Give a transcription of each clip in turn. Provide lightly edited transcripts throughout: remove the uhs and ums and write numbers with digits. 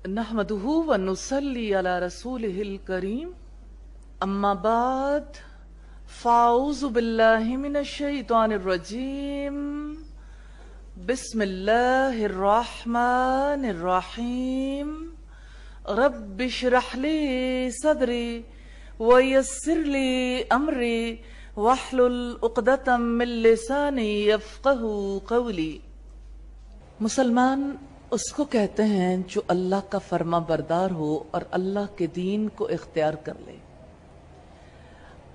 نحمده ونصلي على رسوله الكريم اما بعد فاعوذ بالله من الشيطان الرجيم بسم الله الرحمن الرحيم رب اشرح لي صدري ويسر لي امري واحلل عقدة من لساني يفقهوا قولي۔ مسلمان اس کو کہتے ہیں جو اللہ کا فرما بردار ہو اور اللہ کے دین کو اختیار کر لے،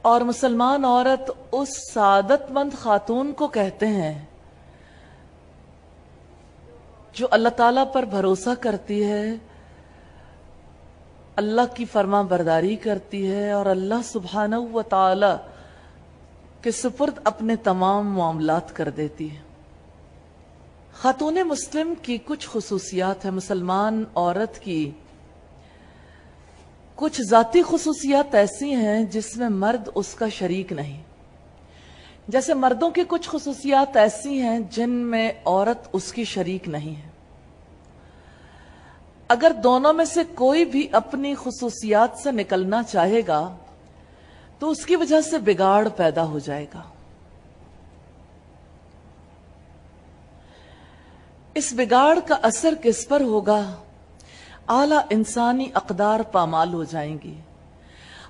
اور مسلمان عورت اس سعادت مند خاتون کو کہتے ہیں جو اللہ تعالیٰ پر بھروسہ کرتی ہے، اللہ کی فرما برداری کرتی ہے اور اللہ سبحانہ و تعالی کے سپرد اپنے تمام معاملات کر دیتی ہے۔ خاتون مسلم کی کچھ خصوصیات ہیں، مسلمان عورت کی کچھ ذاتی خصوصیات ایسی ہیں جس میں مرد اس کا شریک نہیں، جیسے مردوں کی کچھ خصوصیات ایسی ہیں جن میں عورت اس کی شریک نہیں ہے۔ اگر دونوں میں سے کوئی بھی اپنی خصوصیات سے نکلنا چاہے گا تو اس کی وجہ سے بگاڑ پیدا ہو جائے گا۔ اس بگاڑ کا اثر کس پر ہوگا؟ اعلیٰ انسانی اقدار پامال ہو جائیں گی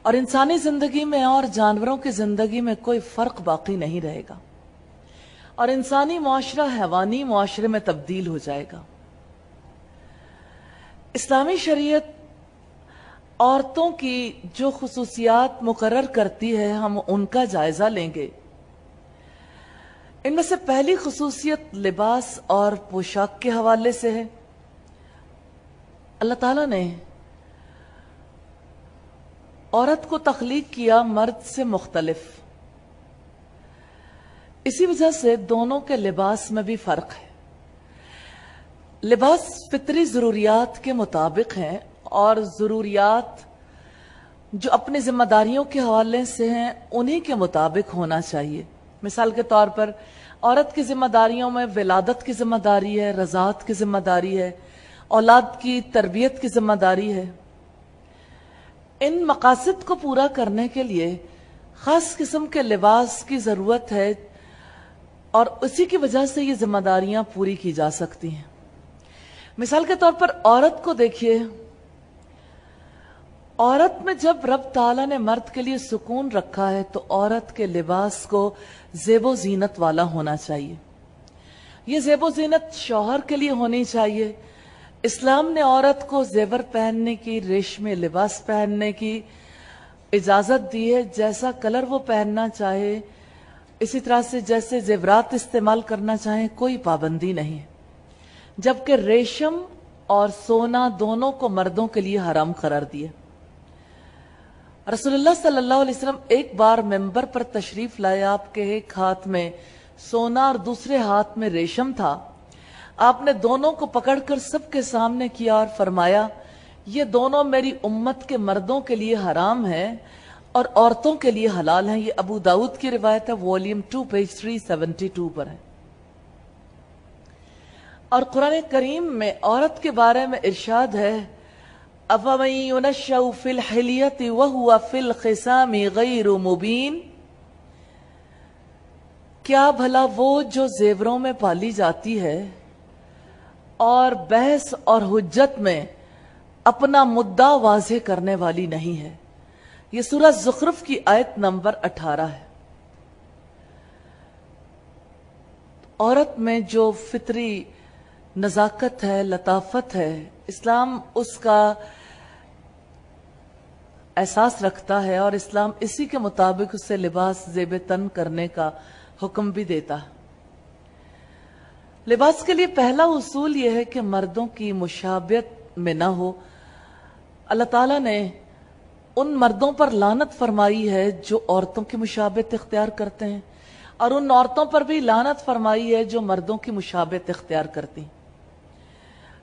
اور انسانی زندگی میں اور جانوروں کی زندگی میں کوئی فرق باقی نہیں رہے گا اور انسانی معاشرہ حیوانی معاشرے میں تبدیل ہو جائے گا۔ اسلامی شریعت عورتوں کی جو خصوصیات مقرر کرتی ہے ہم ان کا جائزہ لیں گے۔ ان میں سے پہلی خصوصیت لباس اور پوشاک کے حوالے سے ہے۔ اللہ تعالیٰ نے عورت کو تخلیق کیا مرد سے مختلف، اسی وجہ سے دونوں کے لباس میں بھی فرق ہے۔ لباس فطری ضروریات کے مطابق ہیں اور ضروریات جو اپنی ذمہ داریوں کے حوالے سے ہیں انہی کے مطابق ہونا چاہیے۔ مثال کے طور پر عورت کی ذمہ داریوں میں ولادت کی ذمہ داری ہے، رضاعت کی ذمہ داری ہے، اولاد کی تربیت کی ذمہ داری ہے۔ ان مقاصد کو پورا کرنے کے لیے خاص قسم کے لباس کی ضرورت ہے اور اسی کی وجہ سے یہ ذمہ داریاں پوری کی جا سکتی ہیں۔ مثال کے طور پر عورت کو دیکھیے، عورت میں جب رب تعالیٰ نے مرد کے لیے سکون رکھا ہے تو عورت کے لباس کو زیب و زینت والا ہونا چاہیے۔ یہ زیب و زینت شوہر کے لیے ہونی چاہیے۔ اسلام نے عورت کو زیور پہننے کی، ریشمی لباس پہننے کی اجازت دی ہے، جیسا کلر وہ پہننا چاہے، اسی طرح سے جیسے زیورات استعمال کرنا چاہیں، کوئی پابندی نہیں ہے۔ جبکہ ریشم اور سونا دونوں کو مردوں کے لیے حرام قرار دیا۔ رسول اللہ صلی اللہ علیہ وسلم ایک بار منبر پر تشریف لائے، آپ کے ایک ہاتھ میں سونا اور دوسرے ہاتھ میں ریشم تھا۔ آپ نے دونوں کو پکڑ کر سب کے سامنے کیا اور فرمایا، یہ دونوں میری امت کے مردوں کے لیے حرام ہیں اور عورتوں کے لیے حلال ہیں۔ یہ ابو داؤد کی روایت ہے، والیوم 2 پیج 372 پر ہے۔ اور قرآن کریم میں عورت کے بارے میں ارشاد ہے، أَفَمَن يُنَشَّأُ فِي الْحِلْيَةِ وَهُوَ فِي الْخِصَامِ غَيْرُ مُبِينٍ، کیا بھلا وہ جو زیوروں میں پالی جاتی ہے اور بحث اور حجت میں اپنا مدعا واضح کرنے والی نہیں ہے۔ یہ سورہ زخرف کی آیت نمبر 18 ہے۔ عورت میں جو فطری نزاکت ہے، لطافت ہے، اسلام اس کا احساس رکھتا ہے اور اسلام اسی کے مطابق اسے لباس زیب تن کرنے کا حکم بھی دیتا ہے۔ لباس کے لیے پہلا اصول یہ ہے کہ مردوں کی مشابہت میں نہ ہو۔ اللہ تعالیٰ نے ان مردوں پر لعنت فرمائی ہے جو عورتوں کی مشابہت اختیار کرتے ہیں اور ان عورتوں پر بھی لعنت فرمائی ہے جو مردوں کی مشابہت اختیار کرتی ہیں۔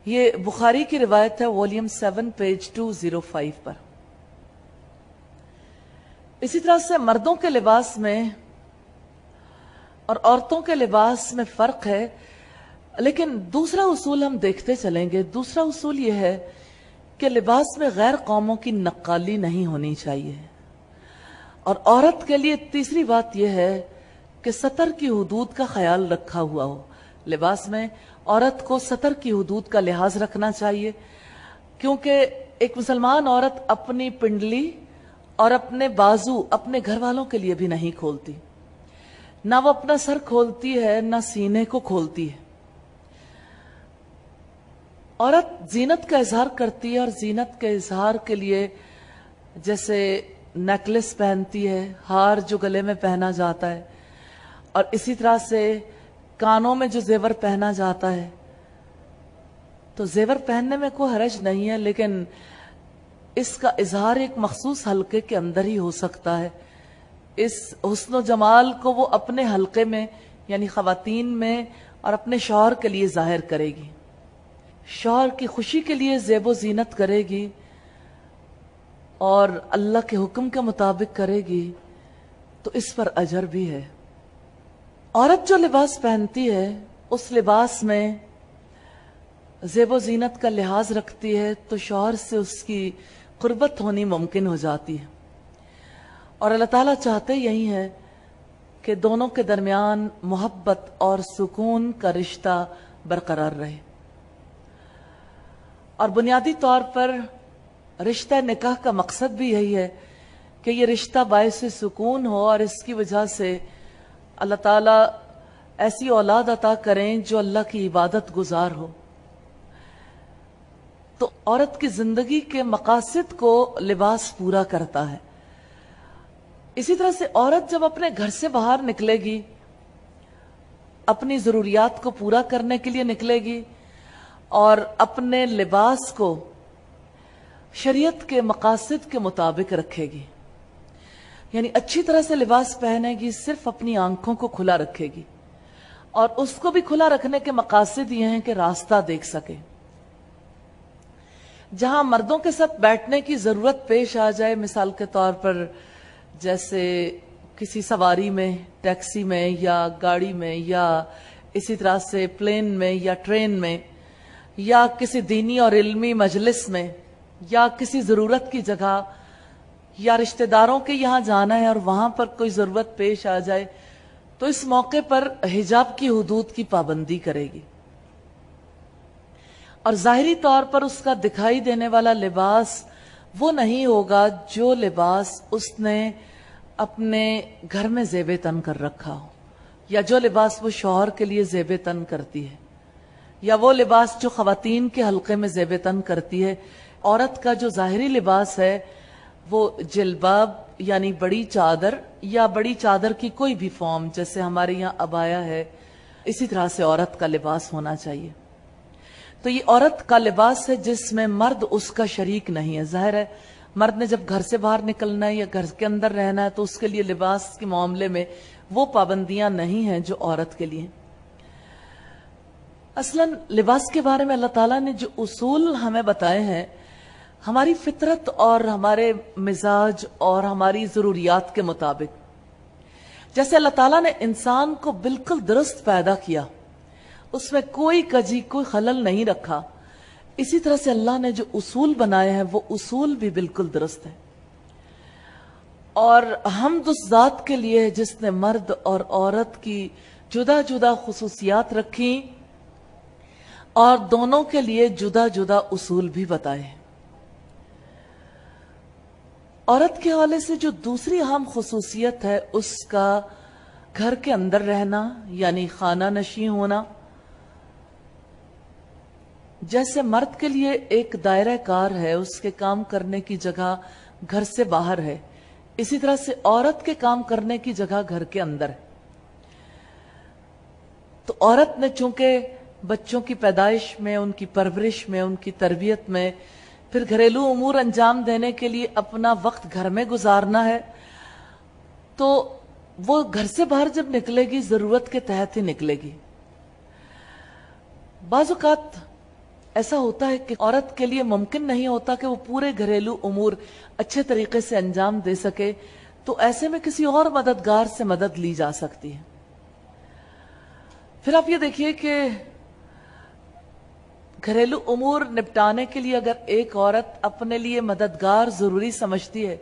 یہ بخاری کی روایت ہے، والیوم 7 پیج 205 پر۔ اسی طرح سے مردوں کے لباس میں اور عورتوں کے لباس میں فرق ہے، لیکن دوسرا اصول ہم دیکھتے چلیں گے۔ دوسرا اصول یہ ہے کہ لباس میں غیر قوموں کی نقالی نہیں ہونی چاہیے. اور عورت کے لیے تیسری بات یہ ہے کہ سطر کی حدود کا خیال رکھا ہوا ہو. لباس میں عورت کو سطر کی حدود کا لحاظ رکھنا چاہیے، کیونکہ ایک مسلمان عورت اپنی پنڈلی اور اپنے بازو اپنے گھر والوں کے لیے بھی نہیں کھولتی. نہ وہ اپنا سر کھولتی ہے، نہ سینے کو کھولتی ہے. عورت زینت کا اظہار کرتی ہے، اور زینت کے اظہار کے لیے جیسے نیکلس پہنتی ہے، ہار جو گلے میں پہنا جاتا ہے، اور اسی طرح سے کانوں میں جو زیور پہنا جاتا ہے. تو زیور پہننے میں کوئی حرج نہیں ہے، لیکن اس کا اظہار ایک مخصوص حلقے کے اندر ہی ہو سکتا ہے. اس حسن و جمال کو وہ اپنے حلقے میں یعنی خواتین میں اور اپنے شوہر کے لیے ظاہر کرے گی، شوہر کی خوشی کے لیے زیب و زینت کرے گی اور اللہ کے حکم کے مطابق کرے گی، تو اس پر اجر بھی ہے. عورت جو لباس پہنتی ہے اس لباس میں زیب و زینت کا لحاظ رکھتی ہے تو شوہر سے اس کی قربت ہونی ممکن ہو جاتی ہے. اور اللہ تعالیٰ چاہتے یہی ہے کہ دونوں کے درمیان محبت اور سکون کا رشتہ برقرار رہے. اور بنیادی طور پر رشتہ نکاح کا مقصد بھی یہی ہے کہ یہ رشتہ باعث سکون ہو، اور اس کی وجہ سے اللہ تعالیٰ ایسی اولاد عطا کریں جو اللہ کی عبادت گزار ہو. تو عورت کی زندگی کے مقاصد کو لباس پورا کرتا ہے. اسی طرح سے عورت جب اپنے گھر سے باہر نکلے گی، اپنی ضروریات کو پورا کرنے کے لیے نکلے گی، اور اپنے لباس کو شریعت کے مقاصد کے مطابق رکھے گی، یعنی اچھی طرح سے لباس پہنے گی، صرف اپنی آنکھوں کو کھلا رکھے گی، اور اس کو بھی کھلا رکھنے کے مقاصد یہ ہیں کہ راستہ دیکھ سکے. جہاں مردوں کے ساتھ بیٹھنے کی ضرورت پیش آ جائے، مثال کے طور پر جیسے کسی سواری میں، ٹیکسی میں یا گاڑی میں، یا اسی طرح سے پلین میں یا ٹرین میں، یا کسی دینی اور علمی مجلس میں، یا کسی ضرورت کی جگہ، یا رشتہ داروں کے یہاں جانا ہے اور وہاں پر کوئی ضرورت پیش آ جائے، تو اس موقع پر حجاب کی حدود کی پابندی کرے گی. اور ظاہری طور پر اس کا دکھائی دینے والا لباس وہ نہیں ہوگا جو لباس اس نے اپنے گھر میں زیب تن کر رکھا ہو، یا جو لباس وہ شوہر کے لیے زیب تن کرتی ہے، یا وہ لباس جو خواتین کے حلقے میں زیب تن کرتی ہے. عورت کا جو ظاہری لباس ہے وہ جلباب یعنی بڑی چادر، یا بڑی چادر کی کوئی بھی فارم، جیسے ہمارے یہاں عبایا ہے، اسی طرح سے عورت کا لباس ہونا چاہیے. تو یہ عورت کا لباس ہے جس میں مرد اس کا شریک نہیں ہے. ظاہر ہے مرد نے جب گھر سے باہر نکلنا ہے یا گھر کے اندر رہنا ہے تو اس کے لیے لباس کے معاملے میں وہ پابندیاں نہیں ہیں جو عورت کے لیے. اصلاً لباس کے بارے میں اللہ تعالیٰ نے جو اصول ہمیں بتائے ہیں، ہماری فطرت اور ہمارے مزاج اور ہماری ضروریات کے مطابق، جیسے اللہ تعالیٰ نے انسان کو بالکل درست پیدا کیا، اس میں کوئی کجی کوئی خلل نہیں رکھا، اسی طرح سے اللہ نے جو اصول بنائے ہیں وہ اصول بھی بالکل درست ہیں. اور حمد اس ذات کے لیے جس نے مرد اور عورت کی جدا جدا خصوصیات رکھی اور دونوں کے لیے جدا جدا اصول بھی بتائے. عورت کے حوالے سے جو دوسری اہم خصوصیت ہے اس کا گھر کے اندر رہنا یعنی خانہ نشین ہونا. جیسے مرد کے لیے ایک دائرہ کار ہے، اس کے کام کرنے کی جگہ گھر سے باہر ہے، اسی طرح سے عورت کے کام کرنے کی جگہ گھر کے اندر ہے. تو عورت نے چونکہ بچوں کی پیدائش میں، ان کی پرورش میں، ان کی تربیت میں، پھر گھریلو امور انجام دینے کے لیے اپنا وقت گھر میں گزارنا ہے، تو وہ گھر سے باہر جب نکلے گی ضرورت کے تحت ہی نکلے گی. بعض اوقات ایسا ہوتا ہے کہ عورت کے لیے ممکن نہیں ہوتا کہ وہ پورے گھریلو امور اچھے طریقے سے انجام دے سکے، تو ایسے میں کسی اور مددگار سے مدد لی جا سکتی ہے. پھر آپ یہ دیکھیے کہ گھریلو امور نپٹانے کے لیے اگر ایک عورت اپنے لیے مددگار ضروری سمجھتی ہے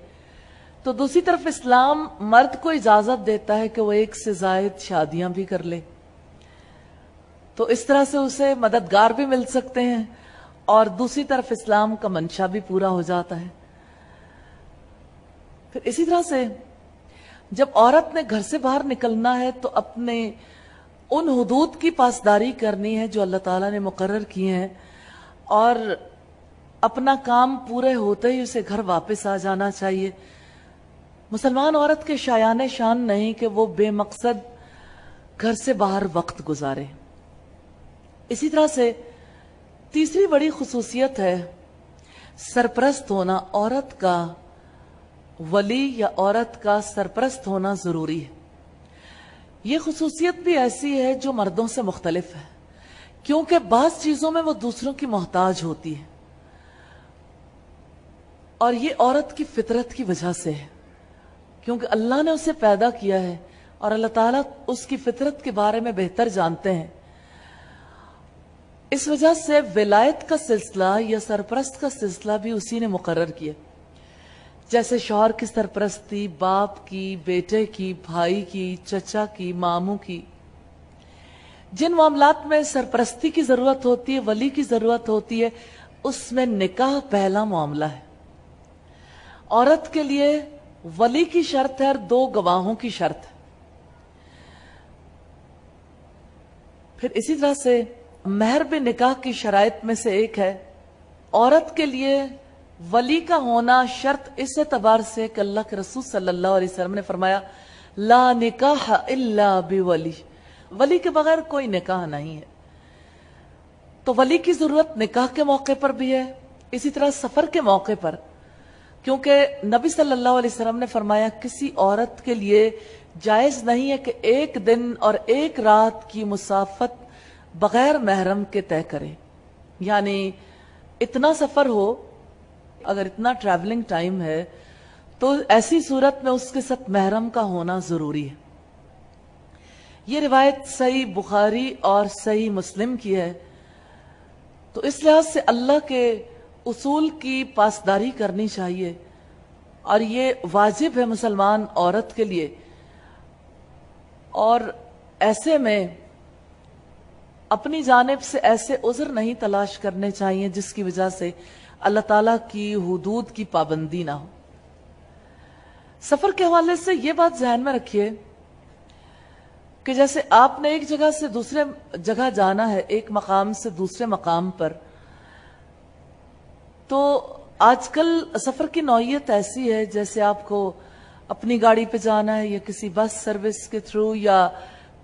تو دوسری طرف اسلام مرد کو اجازت دیتا ہے کہ وہ ایک سے زائد شادیاں بھی کر لے، تو اس طرح سے اسے مددگار بھی مل سکتے ہیں اور دوسری طرف اسلام کا منشا بھی پورا ہو جاتا ہے۔ پھر اسی طرح سے جب عورت نے گھر سے باہر نکلنا ہے تو اپنے ان حدود کی پاسداری کرنی ہے جو اللہ تعالیٰ نے مقرر کیے ہیں، اور اپنا کام پورے ہوتے ہی اسے گھر واپس آ جانا چاہیے۔ مسلمان عورت کے شایان شان نہیں کہ وہ بے مقصد گھر سے باہر وقت گزارے۔ اسی طرح سے تیسری بڑی خصوصیت ہے سرپرست ہونا۔ عورت کا ولی یا عورت کا سرپرست ہونا ضروری ہے۔ یہ خصوصیت بھی ایسی ہے جو مردوں سے مختلف ہے، کیونکہ بعض چیزوں میں وہ دوسروں کی محتاج ہوتی ہے، اور یہ عورت کی فطرت کی وجہ سے ہے، کیونکہ اللہ نے اسے پیدا کیا ہے اور اللہ تعالیٰ اس کی فطرت کے بارے میں بہتر جانتے ہیں۔ اس وجہ سے ولایت کا سلسلہ یا سرپرست کا سلسلہ بھی اسی نے مقرر کیا، جیسے شوہر کی سرپرستی باپ کی، بیٹے کی، بھائی کی، چچا کی، ماموں کی۔ جن معاملات میں سرپرستی کی ضرورت ہوتی ہے، ولی کی ضرورت ہوتی ہے، اس میں نکاح پہلا معاملہ ہے۔ عورت کے لیے ولی کی شرط ہے اور 2 گواہوں کی شرط ہے۔ پھر اسی طرح سے مہر بھی نکاح کی شرائط میں سے ایک ہے۔ عورت کے لیے ولی کا ہونا شرط اس اعتبار سے کہ اللہ کے رسول صلی اللہ علیہ وسلم نے فرمایا لا نکاح الا بولی، ولی کے بغیر کوئی نکاح نہیں ہے۔ تو ولی کی ضرورت نکاح کے موقع پر بھی ہے، اسی طرح سفر کے موقع پر، کیونکہ نبی صلی اللہ علیہ وسلم نے فرمایا کسی عورت کے لیے جائز نہیں ہے کہ 1 دن اور 1 رات کی مسافت بغیر محرم کے طے کرے، یعنی اتنا سفر ہو، اگر اتنا ٹریولنگ ٹائم ہے تو ایسی صورت میں اس کے ساتھ محرم کا ہونا ضروری ہے۔ یہ روایت صحیح بخاری اور صحیح مسلم کی ہے، تو اس لحاظ سے اللہ کے اصول کی پاسداری کرنی چاہیے، اور یہ واجب ہے مسلمان عورت کے لیے۔ اور ایسے میں اپنی جانب سے ایسے عذر نہیں تلاش کرنے چاہیے جس کی وجہ سے اللہ تعالیٰ کی حدود کی پابندی نہ ہو۔ سفر کے حوالے سے یہ بات ذہن میں رکھیے کہ جیسے آپ نے ایک جگہ سے دوسرے جگہ جانا ہے، ایک مقام سے دوسرے مقام پر، تو آج کل سفر کی نوعیت ایسی ہے جیسے آپ کو اپنی گاڑی پہ جانا ہے یا کسی بس سروس کے تھرو یا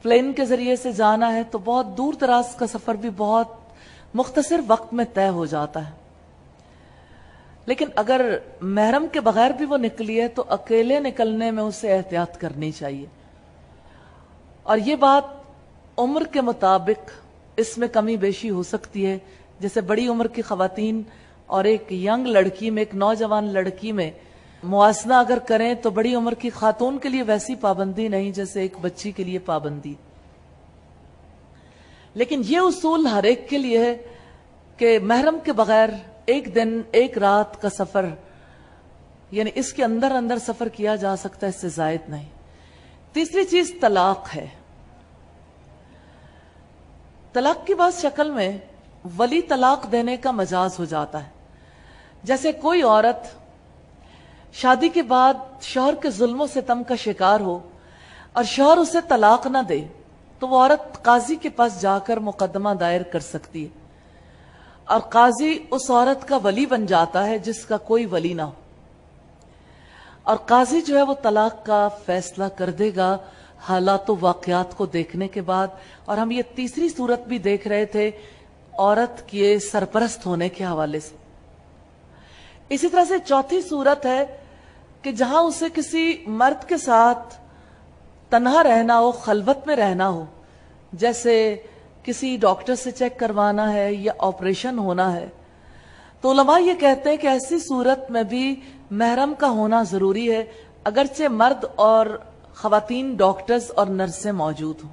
پلین کے ذریعے سے جانا ہے تو بہت دور دراز کا سفر بھی بہت مختصر وقت میں طے ہو جاتا ہے۔ لیکن اگر محرم کے بغیر بھی وہ نکلی ہے تو اکیلے نکلنے میں اسے احتیاط کرنی چاہیے، اور یہ بات عمر کے مطابق اس میں کمی بیشی ہو سکتی ہے۔ جیسے بڑی عمر کی خواتین اور ایک ینگ لڑکی میں، ایک نوجوان لڑکی میں موازنہ اگر کریں تو بڑی عمر کی خاتون کے لیے ویسی پابندی نہیں جیسے ایک بچی کے لیے پابندی، لیکن یہ اصول ہر ایک کے لیے ہے کہ محرم کے بغیر 1 دن 1 رات کا سفر، یعنی اس کے اندر اندر سفر کیا جا سکتا ہے، اس سے زائد نہیں۔ تیسری چیز طلاق ہے۔ طلاق کی بعض شکل میں ولی طلاق دینے کا مجاز ہو جاتا ہے، جیسے کوئی عورت شادی کے بعد شوہر کے ظلم و ستم کا شکار ہو اور شوہر اسے طلاق نہ دے تو وہ عورت قاضی کے پاس جا کر مقدمہ دائر کر سکتی ہے، اور قاضی اس عورت کا ولی بن جاتا ہے جس کا کوئی ولی نہ ہو، اور قاضی جو ہے وہ طلاق کا فیصلہ کر دے گا حالات و واقعات کو دیکھنے کے بعد۔ اور ہم یہ تیسری صورت بھی دیکھ رہے تھے عورت کے سرپرست ہونے کے حوالے سے۔ اسی طرح سے چوتھی صورت ہے کہ جہاں اسے کسی مرد کے ساتھ تنہا رہنا ہو، خلوت میں رہنا ہو، جیسے کسی ڈاکٹر سے چیک کروانا ہے یا آپریشن ہونا ہے، تو علماء یہ کہتے ہیں کہ ایسی صورت میں بھی محرم کا ہونا ضروری ہے، اگرچہ مرد اور خواتین ڈاکٹرز اور نرسیں موجود ہوں۔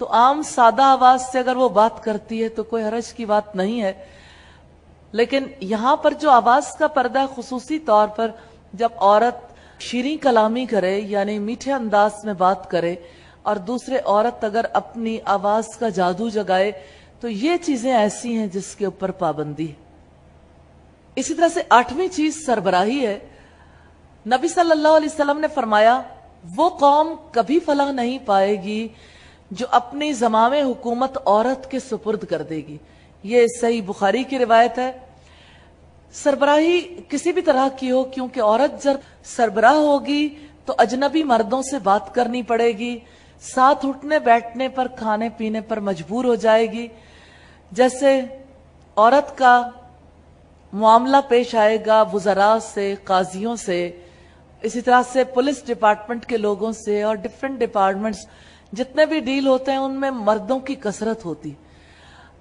تو عام سادہ آواز سے اگر وہ بات کرتی ہے تو کوئی حرج کی بات نہیں ہے، لیکن یہاں پر جو آواز کا پردہ ہے، خصوصی طور پر جب عورت شیریں کلامی کرے یعنی میٹھے انداز میں بات کرے اور دوسرے عورت اگر اپنی آواز کا جادو جگائے، تو یہ چیزیں ایسی ہیں جس کے اوپر پابندی ہے۔ اسی طرح سے 8ویں چیز سربراہی ہے۔ نبی صلی اللہ علیہ وسلم نے فرمایا وہ قوم کبھی فلاح نہیں پائے گی جو اپنی زمام حکومت عورت کے سپرد کر دے گی۔ یہ صحیح بخاری کی روایت ہے۔ سربراہی کسی بھی طرح کی ہو، کیونکہ عورت جب سربراہ ہوگی تو اجنبی مردوں سے بات کرنی پڑے گی، ساتھ اٹھنے بیٹھنے پر، کھانے پینے پر مجبور ہو جائے گی۔ جیسے عورت کا معاملہ پیش آئے گا وزراء سے، قاضیوں سے، اسی طرح سے پولیس ڈپارٹمنٹ کے لوگوں سے، اور ڈیفرنٹ ڈپارٹمنٹس جتنے بھی ڈیل ہوتے ہیں ان میں مردوں کی کثرت ہوتی۔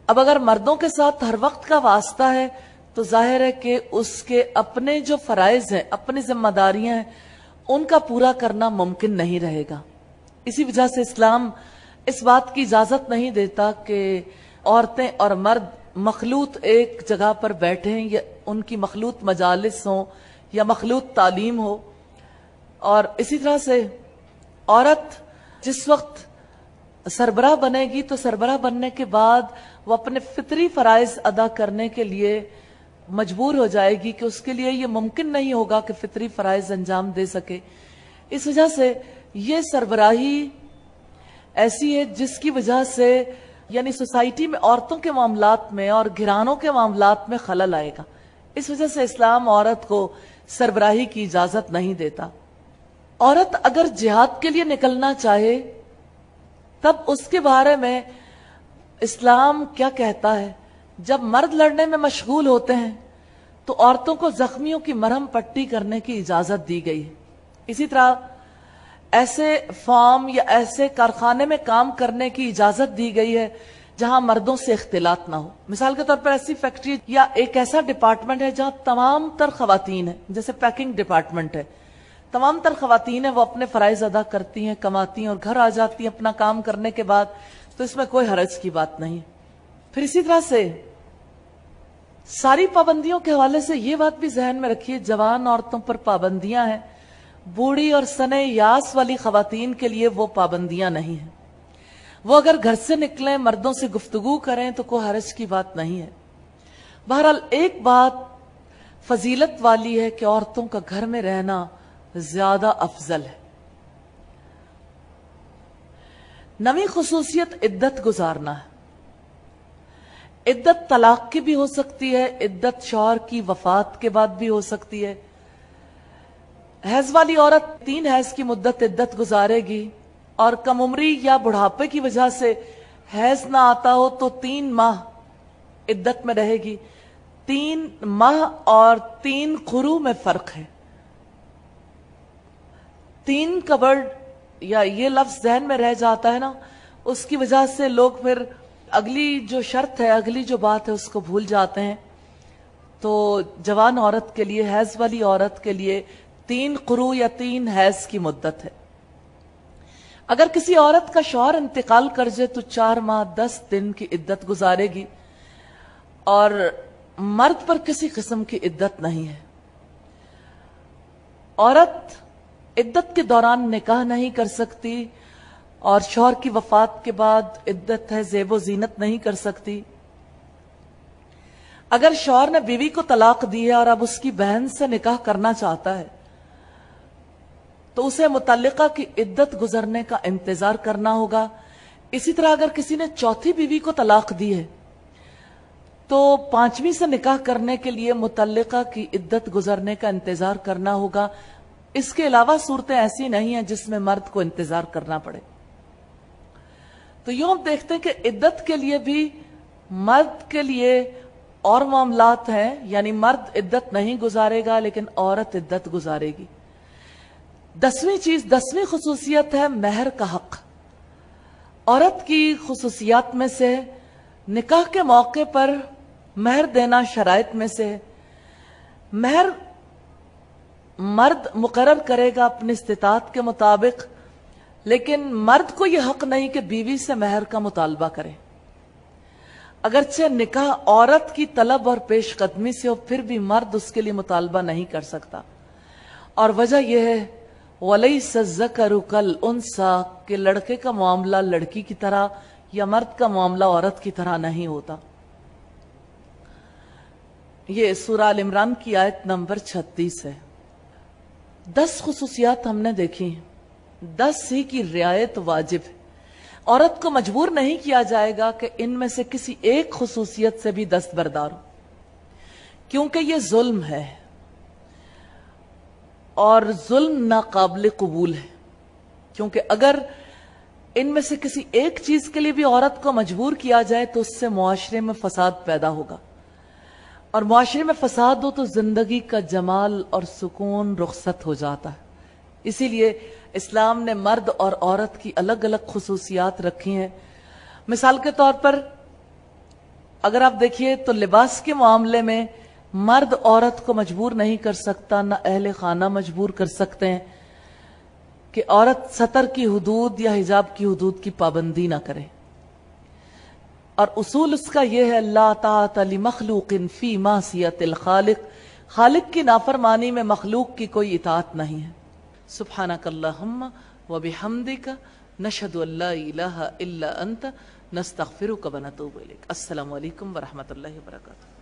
اب اگر مردوں کے ساتھ ہر وقت کا واسطہ ہے تو ظاہر ہے کہ اس کے اپنے جو فرائض ہیں، اپنی ذمہ داریاں ہیں، ان کا پورا کرنا ممکن نہیں رہے گا۔ اسی وجہ سے اسلام اس بات کی اجازت نہیں دیتا کہ عورتیں اور مرد مخلوط ایک جگہ پر بیٹھیں، یا ان کی مخلوط مجالس ہوں یا مخلوط تعلیم ہو۔ اور اسی طرح سے عورت جس وقت سربراہ بنے گی تو سربراہ بننے کے بعد وہ اپنے فطری فرائض ادا کرنے کے لیے مجبور ہو جائے گی کہ اس کے لیے یہ ممکن نہیں ہوگا کہ فطری فرائض انجام دے سکے۔ اس وجہ سے یہ سربراہی ایسی ہے جس کی وجہ سے یعنی سوسائٹی میں عورتوں کے معاملات میں اور گھرانوں کے معاملات میں خلل آئے گا۔ اس وجہ سے اسلام عورت کو سربراہی کی اجازت نہیں دیتا۔ عورت اگر جہاد کے لیے نکلنا چاہے تب اس کے بارے میں اسلام کیا کہتا ہے؟ جب مرد لڑنے میں مشغول ہوتے ہیں تو عورتوں کو زخمیوں کی مرہم پٹی کرنے کی اجازت دی گئی ہے۔ اسی طرح ایسے فارم یا ایسے کارخانے میں کام کرنے کی اجازت دی گئی ہے جہاں مردوں سے اختلاط نہ ہو۔ مثال کے طور پر ایسی فیکٹری یا ایک ایسا ڈپارٹمنٹ ہے جہاں تمام تر خواتین ہیں، جیسے پیکنگ ڈپارٹمنٹ ہے، تمام تر خواتین ہیں، وہ اپنے فرائض ادا کرتی ہیں، کماتی ہیں اور گھر آ جاتی ہیں اپنا کام کرنے کے بعد، تو اس میں کوئی حرج کی بات نہیں۔ پھر اسی طرح سے ساری پابندیوں کے حوالے سے یہ بات بھی ذہن میں رکھیے، جوان عورتوں پر پابندیاں ہیں، بوڑھی اور سنے یاس والی خواتین کے لیے وہ پابندیاں نہیں ہیں۔ وہ اگر گھر سے نکلیں، مردوں سے گفتگو کریں تو کوئی حرج کی بات نہیں ہے۔ بہرحال ایک بات فضیلت والی ہے کہ عورتوں کا گھر میں رہنا زیادہ افضل ہے۔ 9ویں خصوصیت عدت گزارنا ہے۔ عدت طلاق کی بھی ہو سکتی ہے، عدت شوہر کی وفات کے بعد بھی ہو سکتی ہے۔ حیض والی عورت 3 حیض کی مدت عدت گزارے گی، اور کم عمری یا بڑھاپے کی وجہ سے حیض نہ آتا ہو تو 3 ماہ عدت میں رہے گی۔ 3 ماہ اور 3 قروء میں فرق ہے۔ 3 کا ورڈ یا یہ لفظ ذہن میں رہ جاتا ہے نا، اس کی وجہ سے لوگ پھر اگلی جو شرط ہے، اگلی جو بات ہے اس کو بھول جاتے ہیں۔ تو جوان عورت کے لیے، حیض والی عورت کے لیے 3 قروء یا 3 حیض کی مدت ہے۔ اگر کسی عورت کا شوہر انتقال کر جائے تو 4 ماہ 10 دن کی عدت گزارے گی، اور مرد پر کسی قسم کی عدت نہیں ہے۔ عورت عدت کے دوران نکاح نہیں کر سکتی، اور شوہر کی وفات کے بعد عدت ہے زیب و زینت نہیں کر سکتی۔ اگر شوہر نے بیوی کو طلاق دی ہے اور اب اس کی بہن سے نکاح کرنا چاہتا ہے تو اسے متعلقہ کی عدت گزرنے کا انتظار کرنا ہوگا۔ اسی طرح اگر کسی نے چوتھی بیوی کو طلاق دی ہے تو 5ویں سے نکاح کرنے کے لیے متعلقہ کی عدت گزرنے کا انتظار کرنا ہوگا۔ اس کے علاوہ صورتیں ایسی نہیں ہیں جس میں مرد کو انتظار کرنا پڑے۔ تو یوں ہم دیکھتے ہیں کہ عدت کے لیے بھی مرد کے لیے اور معاملات ہیں، یعنی مرد عدت نہیں گزارے گا لیکن عورت عدت گزارے گی۔ 10ویں خصوصیت ہے مہر کا حق۔ عورت کی خصوصیات میں سے نکاح کے موقع پر مہر دینا شرائط میں سے ہے۔ مہر مرد مقرر کرے گا اپنی استطاعت کے مطابق، لیکن مرد کو یہ حق نہیں کہ بیوی سے مہر کا مطالبہ کرے، اگرچہ نکاح عورت کی طلب اور پیش قدمی سے ہو، پھر بھی مرد اس کے لیے مطالبہ نہیں کر سکتا۔ اور وجہ یہ ہے وَلَيْسَ الذَّكَرُ كَالْأُنثَىٰ کہ لڑکے کا معاملہ لڑکی کی طرح یا مرد کا معاملہ عورت کی طرح نہیں ہوتا۔ یہ سورہ آل عمران کی آیت نمبر 36 ہے۔ 10 خصوصیات ہم نے دیکھی، 10 ہی کی رعایت واجب ہے۔ عورت کو مجبور نہیں کیا جائے گا کہ ان میں سے کسی ایک خصوصیت سے بھی دستبردار ہو، کیونکہ یہ ظلم ہے اور ظلم ناقابل قبول ہے۔ کیونکہ اگر ان میں سے کسی ایک چیز کے لیے بھی عورت کو مجبور کیا جائے تو اس سے معاشرے میں فساد پیدا ہوگا، اور معاشرے میں فساد ہو تو زندگی کا جمال اور سکون رخصت ہو جاتا ہے۔ اسی لیے اسلام نے مرد اور عورت کی الگ الگ خصوصیات رکھی ہیں۔ مثال کے طور پر اگر آپ دیکھیے تو لباس کے معاملے میں مرد عورت کو مجبور نہیں کر سکتا، نہ اہل خانہ مجبور کر سکتے ہیں کہ عورت سطر کی حدود یا حجاب کی حدود کی پابندی نہ کرے۔ اور اصول اس کا یہ ہے لا طاعۃ لمخلوق فی معصیۃ الخالق، خالق کی نافرمانی میں مخلوق کی کوئی اطاعت نہیں ہے۔ سبحانک اللہم وبحمدک نشہد ان لا الہ الا انت نستغفرک ونتوب الیک۔ السلام علیکم ورحمۃ اللہ وبرکاتہ۔